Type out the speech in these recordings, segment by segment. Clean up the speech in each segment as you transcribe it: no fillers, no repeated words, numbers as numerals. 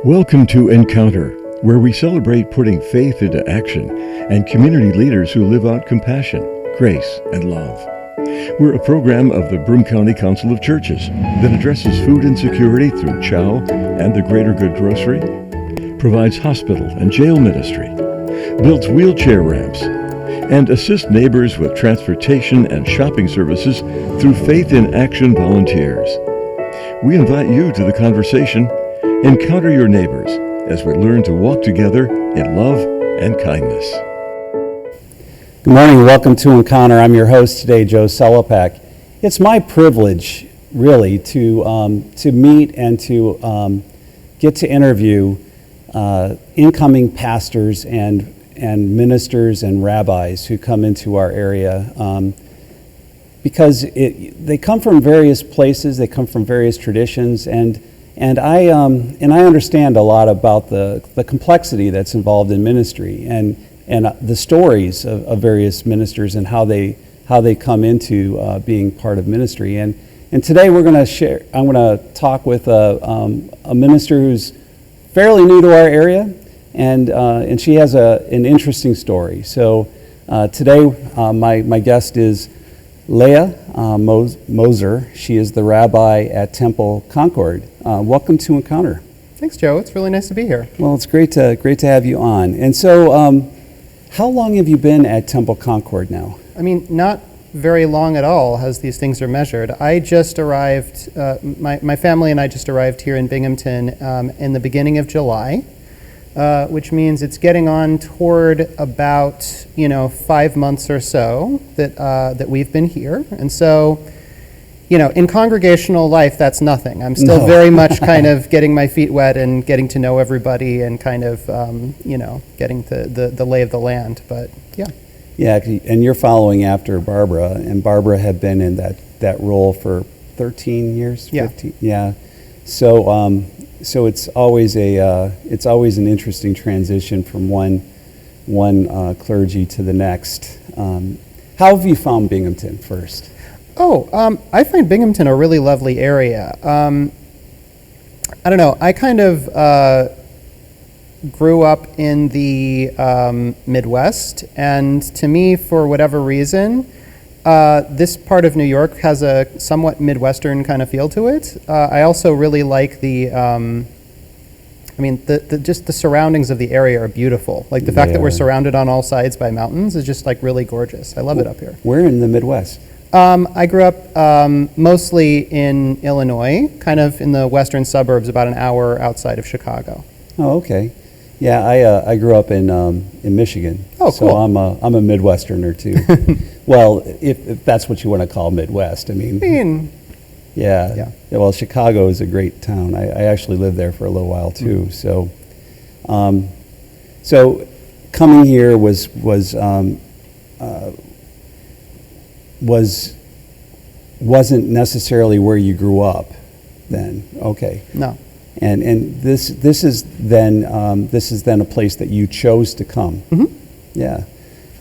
Welcome to Encounter, where we celebrate putting faith into action and community leaders who live out compassion, grace, and love. We're a program of the Broome County Council of Churches that addresses food insecurity through CHOW and the Greater Good Grocery, provides hospital and jail ministry, builds wheelchair ramps, and assists neighbors with transportation and shopping services through Faith in Action volunteers. We invite you to the conversation. Encounter your neighbors as we learn to walk together in love and kindness. Good morning and welcome to Encounter. I'm your host today, Joe Sellepack. It's my privilege, really, to meet and to get to interview incoming pastors and ministers and rabbis who come into our area, because they come from various places, they come from various traditions, and I understand a lot about the complexity that's involved in ministry and the stories of various ministers and how they come into being part of ministry. And today I'm going to talk with a minister who's fairly new to our area, and she has an interesting story. So today my guest is Leiah Moser. She is the rabbi at Temple Concord. Welcome to Encounter. Thanks, Joe. It's really nice to be here. Well, it's great to have you on. And so, how long have you been at Temple Concord now? I mean, not very long at all, as these things are measured. I just arrived. My family and I just arrived here in Binghamton in the beginning of July, which means it's getting on toward about 5 months or so that we've been here. And so, in congregational life, that's nothing. I'm still very much kind of getting my feet wet and getting to know everybody and kind of getting the lay of the land. But yeah. Yeah, and you're following after Barbara, and Barbara had been in that role for 13 years. 15? Yeah. So it's always an interesting transition from one clergy to the next. How have you found Binghamton first? I find Binghamton a really lovely area. I don't know. I kind of grew up in the Midwest, and to me, for whatever reason, this part of New York has a somewhat Midwestern kind of feel to it. I also really like just the surroundings of the area are beautiful. Like the fact that we're surrounded on all sides by mountains is just like really gorgeous. I love it up here. Where in the Midwest? I grew up mostly in Illinois, kind of in the western suburbs, about an hour outside of Chicago. Oh, okay. Yeah, I grew up in Michigan. Oh, cool. So I'm a Midwesterner too. Well, if that's what you want to call Midwest, I mean. Yeah. Well, Chicago is a great town. I actually lived there for a little while too. Mm-hmm. So coming here wasn't necessarily where you grew up then. Okay. No. And this is then a place that you chose to come. Mm-hmm. Yeah.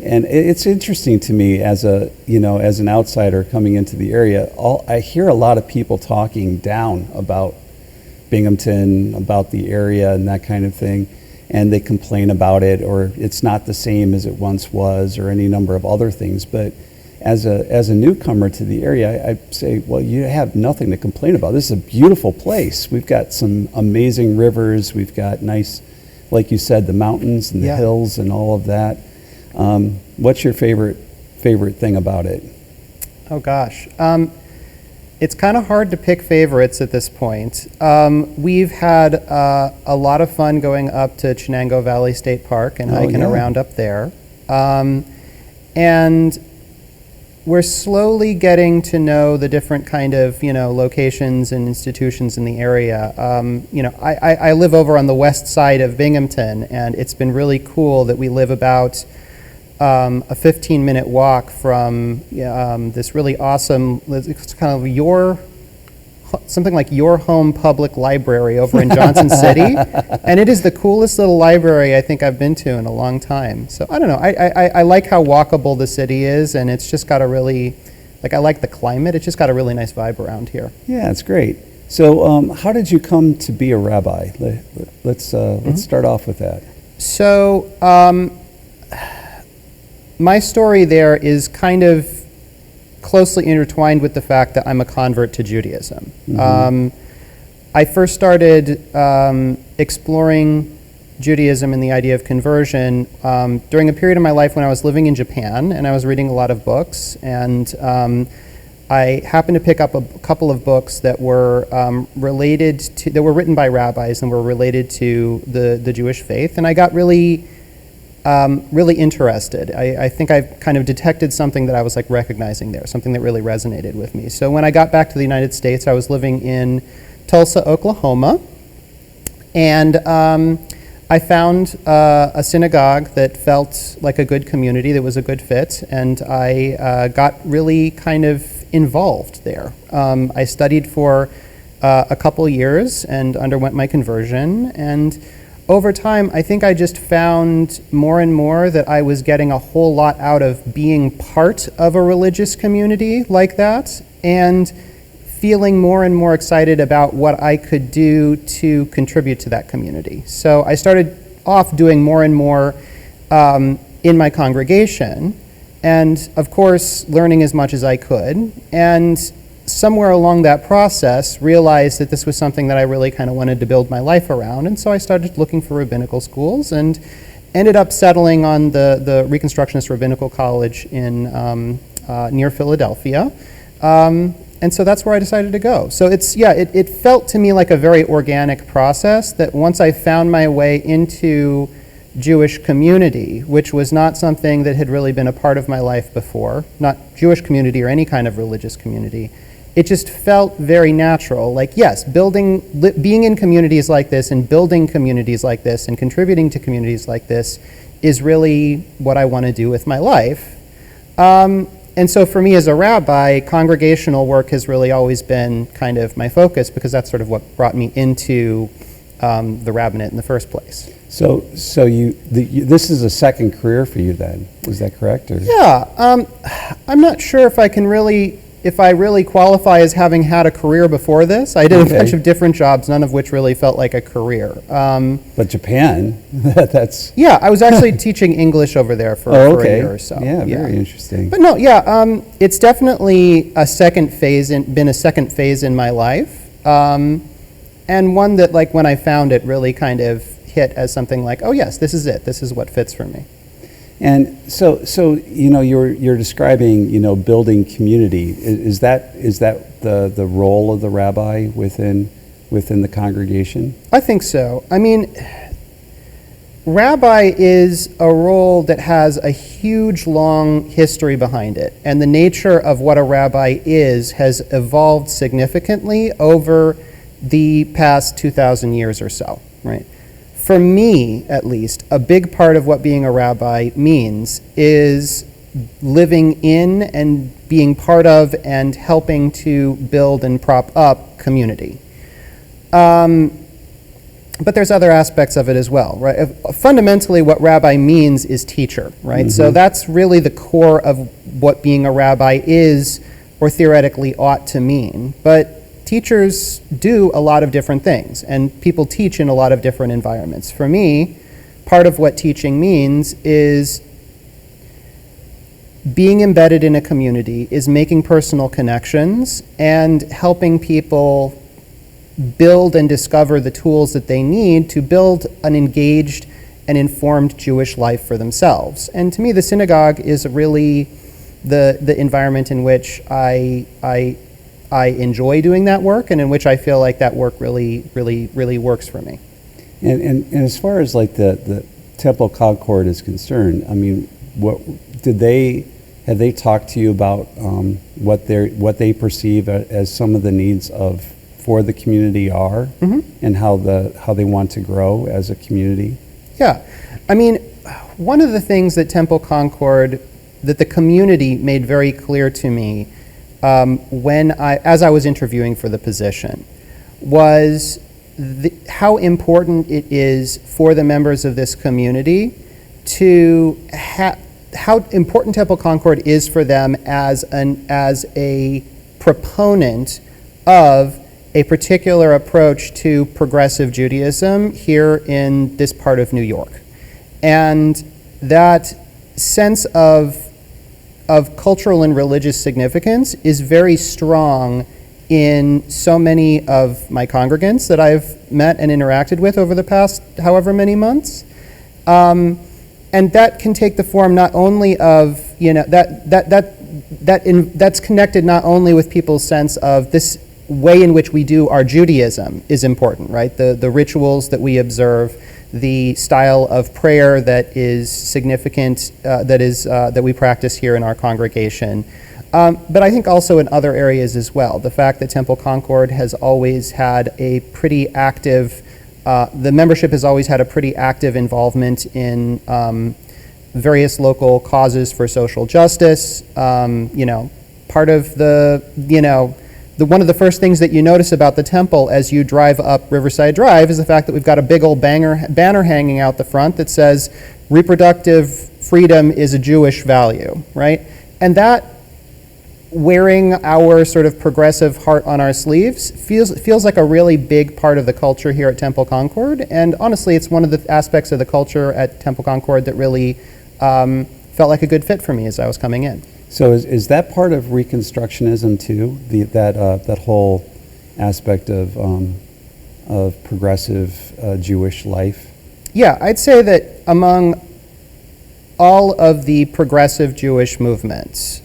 And it's interesting to me as an outsider coming into the area. I hear a lot of people talking down about Binghamton, about the area and that kind of thing, and they complain about it, or it's not the same as it once was, or any number of other things. But as a newcomer to the area, I say, well, you have nothing to complain about. This is a beautiful place. We've got some amazing rivers. We've got nice, like you said, the mountains and the hills and all of that. What's your favorite thing about it? Oh gosh, it's kind of hard to pick favorites at this point. We've had a lot of fun going up to Chenango Valley State Park and hiking around up there, and we're slowly getting to know the different kind of locations and institutions in the area. I live over on the west side of Binghamton, and it's been really cool that we live about a 15-minute walk from this really awesome, it's kind of something like your home public library over in Johnson City, and it is the coolest little library I think I've been to in a long time. So I don't know, I like how walkable the city is, and it's just got a really, I like the climate. It's just got a really nice vibe around here. Yeah, it's great. So how did you come to be a rabbi? Let's start off with that. So my story there is kind of closely intertwined with the fact that I'm a convert to Judaism. I first started exploring Judaism and the idea of conversion during a period of my life when I was living in Japan, and I was reading a lot of books, and I happened to pick up a couple of books that were that were written by rabbis and were related to the Jewish faith, and I got really interested. I think I kind of detected something that I was like recognizing there, something that really resonated with me. So when I got back to the United States, I was living in Tulsa, Oklahoma, and I found a synagogue that felt like a good community, that was a good fit, and I got really kind of involved there. I studied for a couple years and underwent my conversion, and over time, I think I just found more and more that I was getting a whole lot out of being part of a religious community like that, and feeling more and more excited about what I could do to contribute to that community. So I started off doing more and more in my congregation, and of course learning as much as I could, and somewhere along that process realized that this was something that I really kind of wanted to build my life around, and so I started looking for rabbinical schools and ended up settling on the Reconstructionist Rabbinical College in near Philadelphia. And so that's where I decided to go. So it felt to me like a very organic process that once I found my way into Jewish community, which was not something that had really been a part of my life before, not Jewish community or any kind of religious community, it just felt very natural. Like, yes, being in communities like this and building communities like this and contributing to communities like this is really what I want to do with my life. And so for me as a rabbi, congregational work has really always been kind of my focus, because that's sort of what brought me into the rabbinate in the first place. So this is a second career for you then, is that correct? Or? Yeah, I'm not sure if I really qualify as having had a career before this. I did a bunch of different jobs, none of which really felt like a career. But Japan, that's... Yeah, I was actually teaching English over there for a year or so. Yeah, very interesting. But no, it's definitely been a second phase in my life, and one that, like, when I found it, really kind of hit as something like, oh yes, this is it. This is what fits for me. And so you're describing building community. Is that the role of the rabbi within the congregation? I think so. I mean, rabbi is a role that has a huge, long history behind it, and the nature of what a rabbi has evolved significantly over the past 2,000 years or so, right? For me, at least, a big part of what being a rabbi means is living in and being part of and helping to build and prop up community. But there's other aspects of it as well, right? Fundamentally, what rabbi means is teacher, right? Mm-hmm. So that's really the core of what being a rabbi is, or theoretically ought to mean. But teachers do a lot of different things, and people teach in a lot of different environments. For me, part of what teaching means is being embedded in a community, is making personal connections, and helping people build and discover the tools that they need to build an engaged and informed Jewish life for themselves. And to me, the synagogue is really the environment in which I enjoy doing that work, and in which I feel like that work really, really, really works for me. And as far as like the Temple Concord is concerned, I mean, have they talked to you about what they perceive as some of the needs for the community are, mm-hmm. and how they want to grow as a community? Yeah, I mean, one of the things that Temple Concord, that the community made very clear to me as I was interviewing for the position, was how important it is for the members of this community to how important Temple Concord is for them as a proponent of a particular approach to progressive Judaism here in this part of New York. And that sense of cultural and religious significance is very strong in so many of my congregants that I've met and interacted with over the past however many months. And that can take the form not only of, that's connected not only with people's sense of this way in which we do our Judaism is important, right? The rituals that we observe, the style of prayer that is significant, that we practice here in our congregation. But I think also in other areas as well. The fact that Temple Concord has always had a pretty active, the membership has always had a pretty active involvement in various local causes for social justice. Part of one of the first things that you notice about the temple as you drive up Riverside Drive is the fact that we've got a big old banner hanging out the front that says reproductive freedom is a Jewish value, right? And that, wearing our sort of progressive heart on our sleeves, feels like a really big part of the culture here at Temple Concord. And honestly, it's one of the aspects of the culture at Temple Concord that really felt like a good fit for me as I was coming in. So is that part of Reconstructionism too? That whole aspect of progressive Jewish life? Yeah, I'd say that among all of the progressive Jewish movements,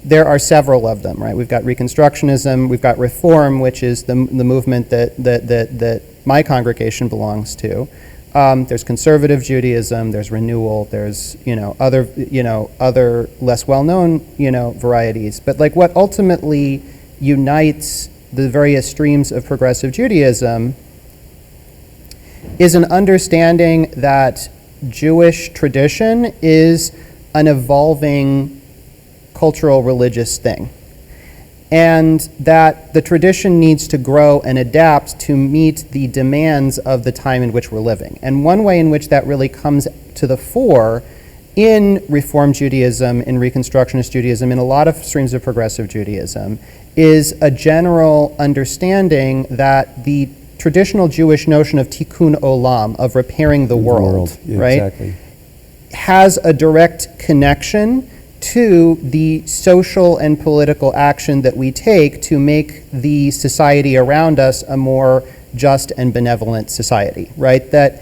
there are several of them, right? We've got Reconstructionism, we've got Reform, which is the movement that my congregation belongs to. There's conservative Judaism, there's renewal, there's other less well-known varieties. But like what ultimately unites the various streams of progressive Judaism is an understanding that Jewish tradition is an evolving cultural religious thing, and that the tradition needs to grow and adapt to meet the demands of the time in which we're living. And one way in which that really comes to the fore in Reform Judaism, in Reconstructionist Judaism, in a lot of streams of progressive Judaism, is a general understanding that the traditional Jewish notion of tikkun olam, of repairing the world, Yeah, right, exactly, has a direct connection to the social and political action that we take to make the society around us a more just and benevolent society, right? That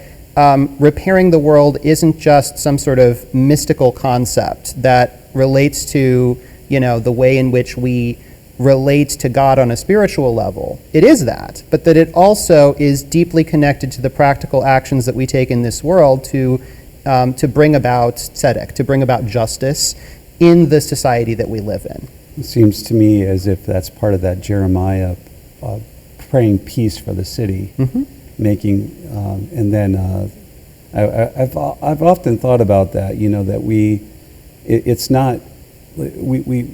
repairing the world isn't just some sort of mystical concept that relates to, the way in which we relate to God on a spiritual level. It is that, but that it also is deeply connected to the practical actions that we take in this world to bring about tzedek, to bring about justice in the society that we live in. It seems to me as if that's part of that Jeremiah praying peace for the city, making, and then I've often thought about that. That we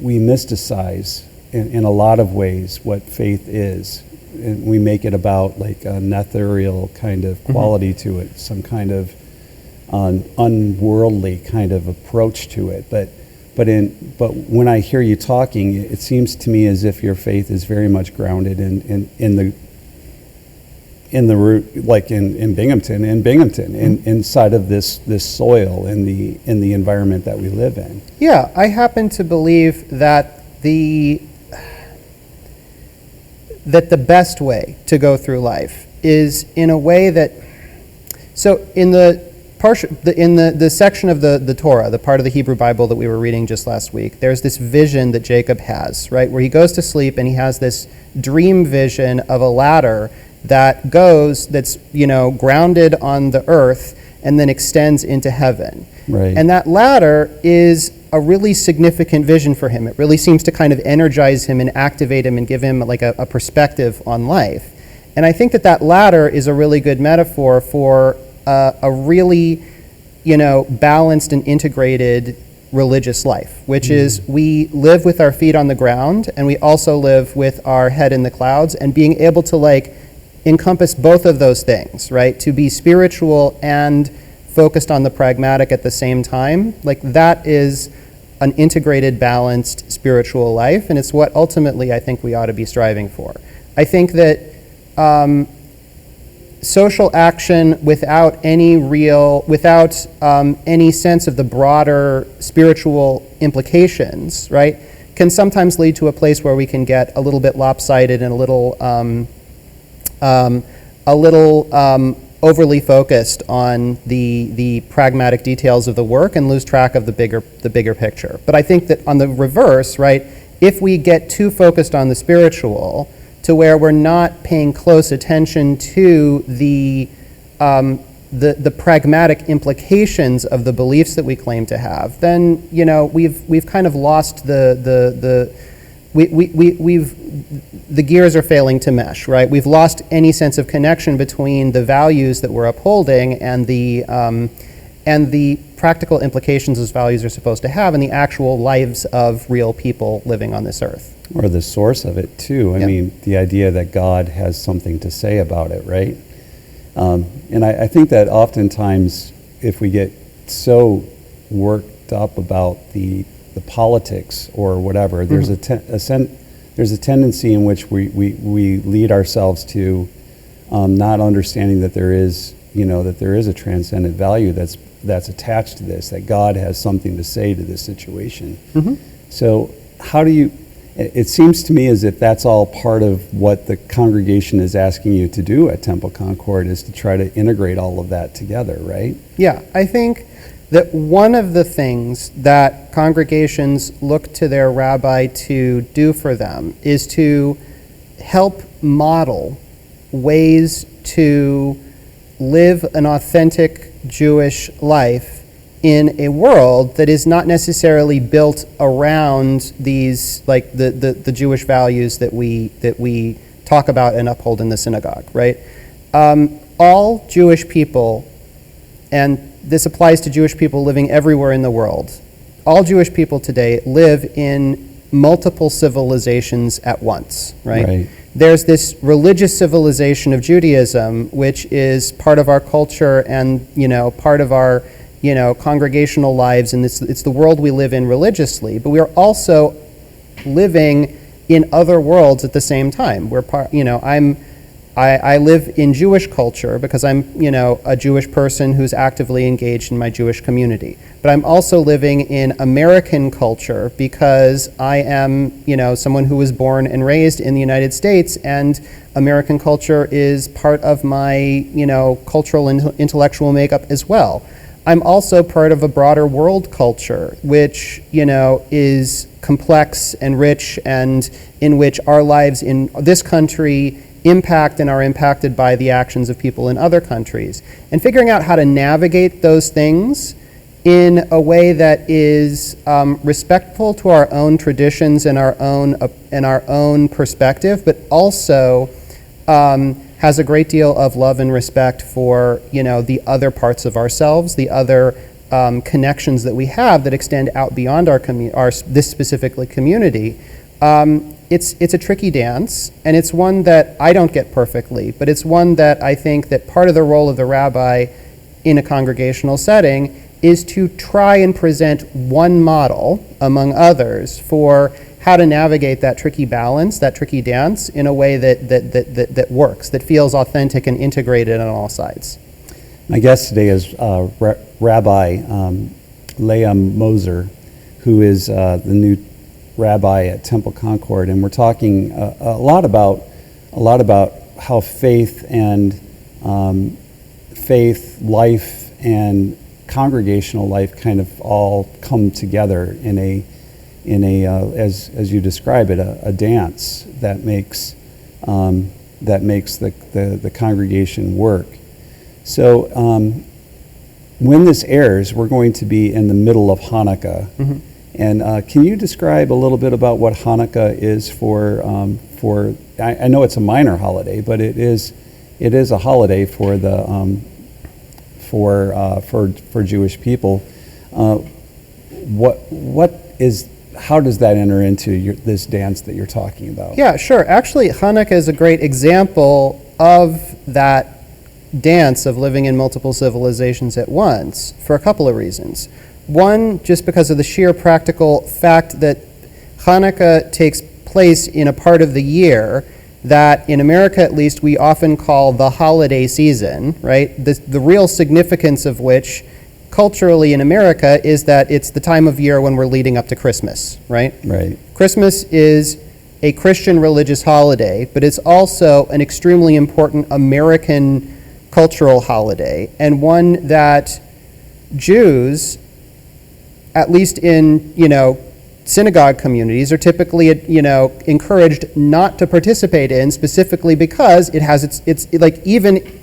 mysticize in a lot of ways what faith is, and we make it about like an ethereal kind of quality to it, some kind of unworldly kind of approach to it, but when I hear you talking, it seems to me as if your faith is very much grounded in the root, like in Binghamton, inside of this soil, in the environment that we live in. Yeah, I happen to believe that the best way to go through life is in a way that, so in the section of the Torah, the part of the Hebrew Bible that we were reading just last week, there's this vision that Jacob has, right, where he goes to sleep and he has this dream vision of a ladder that's grounded on the earth and then extends into heaven. Right. And that ladder is a really significant vision for him. It really seems to kind of energize him and activate him and give him like a perspective on life. And I think that ladder is a really good metaphor for a really, balanced and integrated religious life, which is we live with our feet on the ground and we also live with our head in the clouds, and being able to encompass both of those things, right? To be spiritual and focused on the pragmatic at the same time, that is an integrated, balanced spiritual life, and it's what ultimately I think we ought to be striving for. I think that social action without any sense of the broader spiritual implications, right, can sometimes lead to a place where we can get a little bit lopsided and a little overly focused on the pragmatic details of the work and lose track of the bigger picture. But I think that on the reverse, right, if we get too focused on the spiritual to where we're not paying close attention to the pragmatic implications of the beliefs that we claim to have, then we've kind of lost the gears are failing to mesh, right? We've lost any sense of connection between the values that we're upholding and the practical implications those values are supposed to have in the actual lives of real people living on this earth. Or the source of it, too. I Yeah. mean, the idea that God has something to say about it, right? And I think that oftentimes, if we get so worked up about the politics or whatever, there's a tendency in which we lead ourselves to not understanding that there is a transcendent value that's attached to this, that God has something to say to this situation. So how do you? It seems to me as if that's all part of what the congregation is asking you to do at Temple Concord, is to try to integrate all of that together, right? Yeah, I think that one of the things that congregations look to their rabbi to do for them is to help model ways to live an authentic Jewish life in a world that is not necessarily built around these, like the Jewish values that we talk about and uphold in the synagogue, right? All Jewish people, and this applies to Jewish people living everywhere in the world, all Jewish people today live in multiple civilizations at once, right? There's this religious civilization of Judaism, which is part of our culture and, part of our congregational lives, and it's the world we live in religiously, but we are also living in other worlds at the same time. We're I live in Jewish culture because I'm, a Jewish person who's actively engaged in my Jewish community. But I'm also living in American culture because I am, someone who was born and raised in the United States, and American culture is part of my, cultural and intellectual makeup as well. I'm also part of a broader world culture, which, is complex and rich, and in which our lives in this country impact and are impacted by the actions of people in other countries. And figuring out how to navigate those things in a way that is respectful to our own traditions and our own perspective, but also has a great deal of love and respect for the other parts of ourselves, the other connections that we have that extend out beyond this specifically community. It's a tricky dance, and it's one that I don't get perfectly, but it's one that I think that part of the role of the rabbi in a congregational setting is to try and present one model among others for how to navigate that tricky balance, that tricky dance, in a way that works, that feels authentic and integrated on all sides. My guest today is Rabbi Leiah Moser, who is the new rabbi at Temple Concord, and we're talking a lot about how faith, life, and congregational life kind of all come together in a as you describe it, a dance that makes the congregation work. So when this airs, we're going to be in the middle of Hanukkah. Mm-hmm. And can you describe a little bit about what Hanukkah is for? I know it's a minor holiday, but it is a holiday for the for Jewish people. How does that enter into this dance that you're talking about? Yeah, sure. Actually, Hanukkah is a great example of that dance of living in multiple civilizations at once for a couple of reasons. One, just because of the sheer practical fact that Hanukkah takes place in a part of the year that in America, at least, we often call the holiday season, right? The real significance of which culturally in America is that it's the time of year when we're leading up to Christmas, right? Right. Christmas is a Christian religious holiday, but it's also an extremely important American cultural holiday, and one that Jews, at least in, synagogue communities, are typically, encouraged not to participate in, specifically because it has its like, even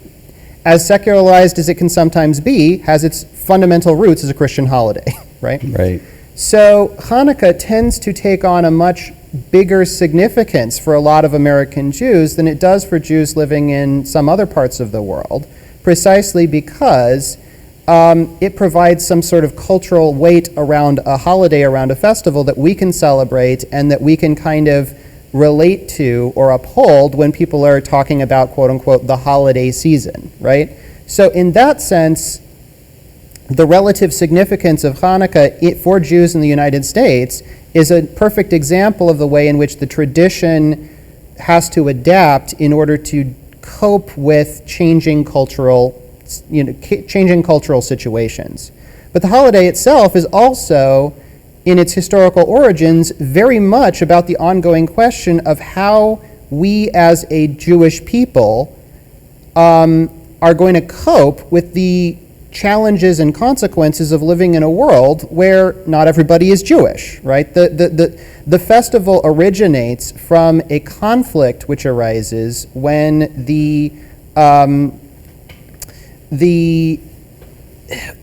as secularized as it can sometimes be, has its fundamental roots as a Christian holiday, right? Right. So Hanukkah tends to take on a much bigger significance for a lot of American Jews than it does for Jews living in some other parts of the world, precisely because it provides some sort of cultural weight around a holiday, around a festival that we can celebrate and that we can kind of relate to or uphold when people are talking about, quote unquote, the holiday season, right? So in that sense, the relative significance of Hanukkah for Jews in the United States is a perfect example of the way in which the tradition has to adapt in order to cope with changing cultural situations. But the holiday itself is also, in its historical origins, very much about the ongoing question of how we as a Jewish people are going to cope with the challenges and consequences of living in a world where not everybody is Jewish, right? The festival originates from a conflict which arises when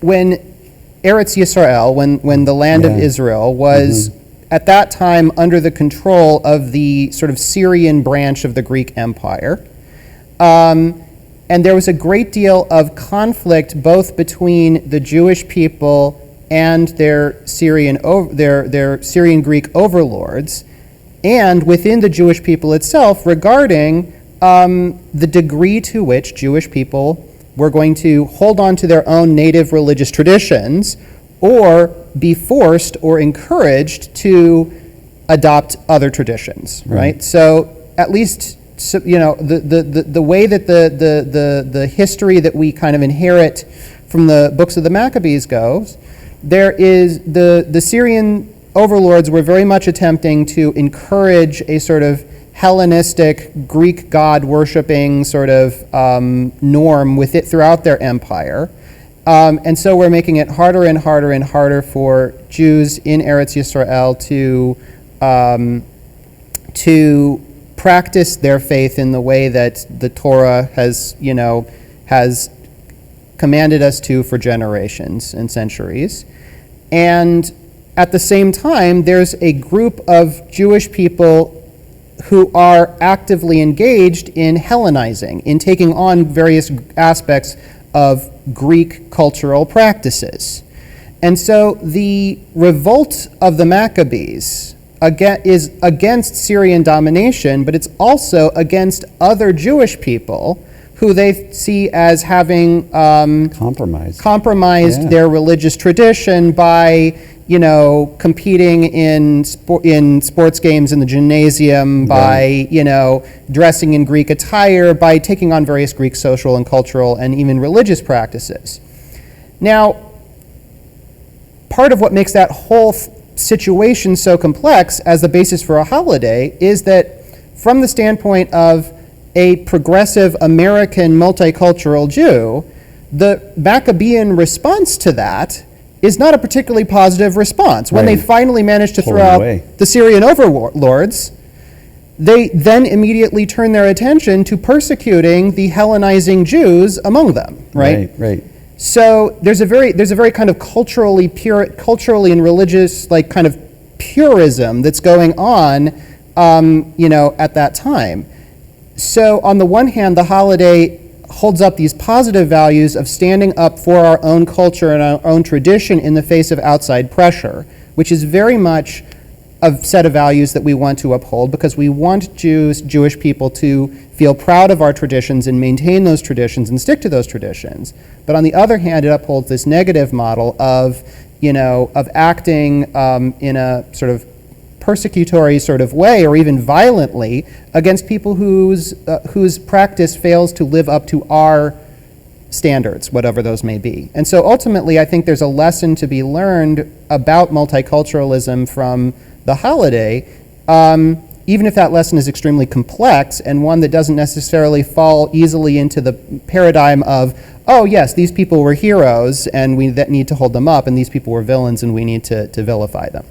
when Eretz Yisrael, when the land of Israel was at that time under the control of the sort of Syrian branch of the Greek Empire, and there was a great deal of conflict both between the Jewish people and their Syrian Greek overlords, and within the Jewish people itself regarding the degree to which Jewish people were going to hold on to their own native religious traditions or be forced or encouraged to adopt other traditions, right? So at least, the way that the history that we kind of inherit from the books of the Maccabees goes, there is the Syrian overlords were very much attempting to encourage a sort of Hellenistic, Greek god-worshipping sort of norm with it throughout their empire. And so we're making it harder and harder and harder for Jews in Eretz Yisrael to practice their faith in the way that the Torah has commanded us to for generations and centuries. And at the same time, there's a group of Jewish people who are actively engaged in Hellenizing, in taking on various aspects of Greek cultural practices. And so the revolt of the Maccabees is against Syrian domination, but it's also against other Jewish people who they see as having compromised their religious tradition by competing in sports games in the gymnasium, by, dressing in Greek attire, by taking on various Greek social and cultural and even religious practices. Now, part of what makes that whole situation so complex as the basis for a holiday is that from the standpoint of a progressive American multicultural Jew, the Maccabean response to that is not a particularly positive response. When they finally managed to throw out the Syrian overlords, they then immediately turn their attention to persecuting the Hellenizing Jews among them, right? Right. So there's a very kind of culturally and religious kind of purism that's going on, at that time. So on the one hand, the holiday holds up these positive values of standing up for our own culture and our own tradition in the face of outside pressure, which is very much a set of values that we want to uphold because we want Jewish people to feel proud of our traditions and maintain those traditions and stick to those traditions. But on the other hand, it upholds this negative model of acting in a sort of persecutory sort of way, or even violently, against people whose practice fails to live up to our standards, whatever those may be. And so ultimately, I think there's a lesson to be learned about multiculturalism from the holiday, even if that lesson is extremely complex and one that doesn't necessarily fall easily into the paradigm of, oh yes, these people were heroes and we need to hold them up, and these people were villains and we need to vilify them.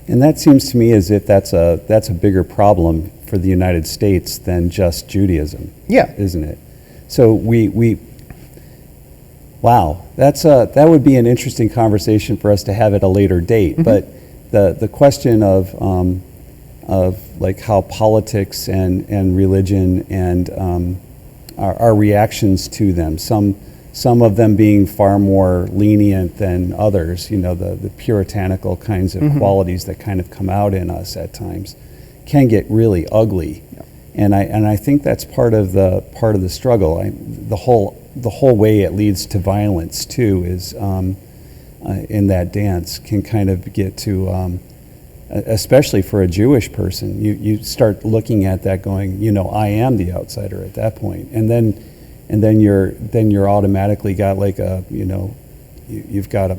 And that seems to me as if that's a bigger problem for the United States than just Judaism. Yeah. Isn't it? So wow, that would be an interesting conversation for us to have at a later date. Mm-hmm. But the question of like how politics and religion and our reactions to them, some of them being far more lenient than others, the puritanical kinds of mm-hmm. qualities that kind of come out in us at times, can get really ugly. Yeah. And I think that's part of the struggle. The whole way it leads to violence too is in that dance can kind of get to, especially for a Jewish person, you start looking at that going, I am the outsider at that point, and then you're automatically got like you've got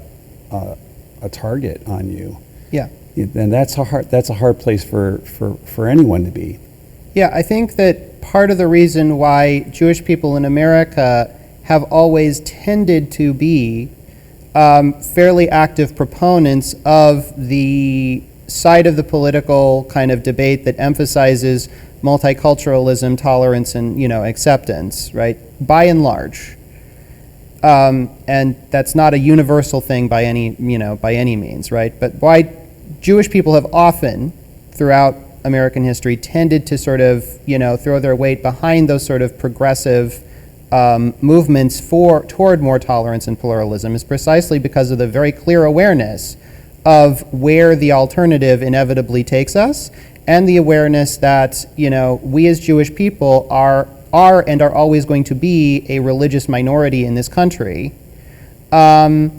a target on you. Yeah. And that's a hard place for anyone to be. Yeah, I think that part of the reason why Jewish people in America have always tended to be fairly active proponents of the side of the political kind of debate that emphasizes multiculturalism, tolerance, and acceptance, right? By and large, and that's not a universal thing by any means, right? But why Jewish people have often, throughout American history, tended to sort of throw their weight behind those sort of progressive movements toward more tolerance and pluralism is precisely because of the very clear awareness of where the alternative inevitably takes us, and the awareness that we as Jewish people are and are always going to be a religious minority in this country, and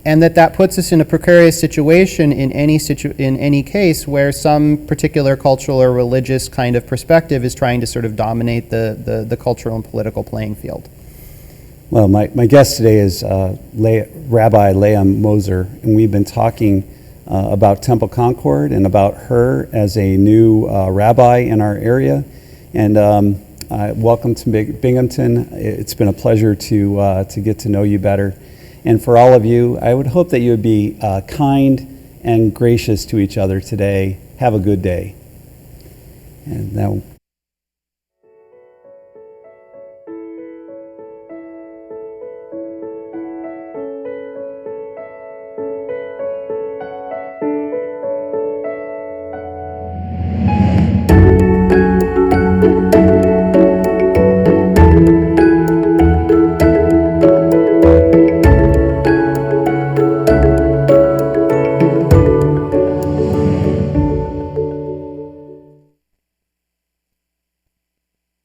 that puts us in a precarious situation in any case where some particular cultural or religious kind of perspective is trying to sort of dominate the cultural and political playing field. Well, my guest today is Rabbi Leiah Moser, and we've been talking about Temple Concord and about her as a new rabbi in our area. And welcome to Binghamton. It's been a pleasure to get to know you better. And for all of you, I would hope that you would be kind and gracious to each other today. Have a good day. And now